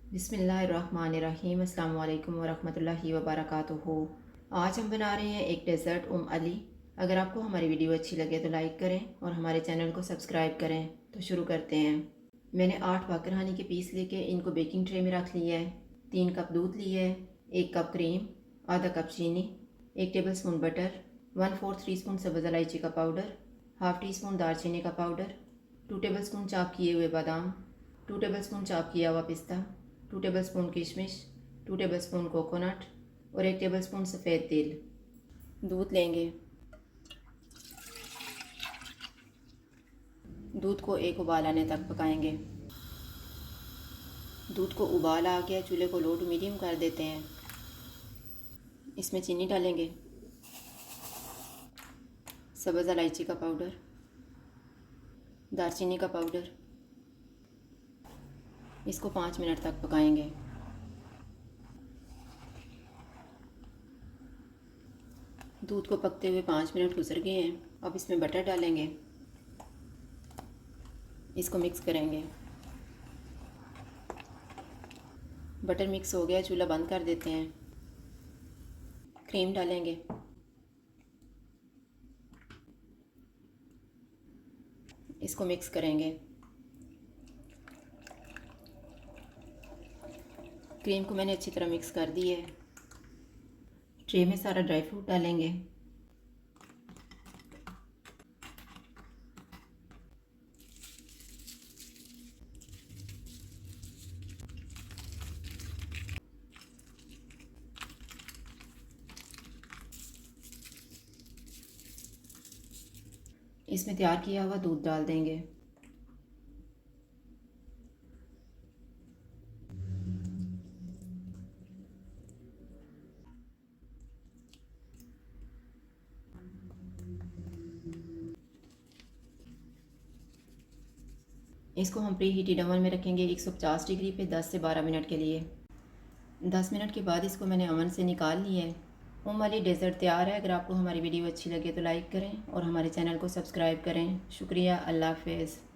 बिस्मिल्लाहिर्रहमानिर्रहीम। अस्सलाम वालेकुम वरहमतुल्लाहि वबरकातुहू। आज हम बना रहे हैं एक डेज़र्ट अली। अगर आपको हमारी वीडियो अच्छी लगे तो लाइक करें और हमारे चैनल को सब्सक्राइब करें। तो शुरू करते हैं। मैंने 8 बाकरहानी के पीस लेके इनको बेकिंग ट्रे में रख लिया है। 3 कप दूध लिया है, 1 कप क्रीम, आधा कप चीनी, 1 टेबल स्पून बटर, 1/4 टीस्पून सब्ज़ इलायची का पाउडर, हाफ़ टी स्पून दालचीनी का पाउडर, 2 टेबल स्पून चॉप किए हुए बादाम, 2 टेबल स्पून चॉप किया हुआ पिस्ता, 2 टेबल स्पून किशमिश, 2 टेबल स्पून कोकोनट और 1 टेबल स्पून सफ़ेद तिल। दूध लेंगे। दूध को एक उबाल आने तक पकाएंगे। दूध को उबाल आ गया, चूल्हे को लो टू मीडियम कर देते हैं। इसमें चीनी डालेंगे, सब्ज़ इलायची का पाउडर, दालचीनी का पाउडर। इसको 5 मिनट तक पकाएंगे। दूध को पकते हुए 5 मिनट गुजर गए हैं। अब इसमें बटर डालेंगे, इसको मिक्स करेंगे। बटर मिक्स हो गया, चूल्हा बंद कर देते हैं। क्रीम डालेंगे, इसको मिक्स करेंगे। क्रीम को मैंने अच्छी तरह मिक्स कर दी है। ट्रे में सारा ड्राई फ्रूट डालेंगे। इसमें तैयार किया हुआ दूध डाल देंगे। इसको हम प्री हीटेड ओवन में रखेंगे 150 डिग्री पे 10 से 12 मिनट के लिए। 10 मिनट के बाद इसको मैंने ओवन से निकाल लिया है। अली डेज़र्ट तैयार है। अगर आपको हमारी वीडियो अच्छी लगे तो लाइक करें और हमारे चैनल को सब्सक्राइब करें। शुक्रिया। अल्लाह हाफ़िज़।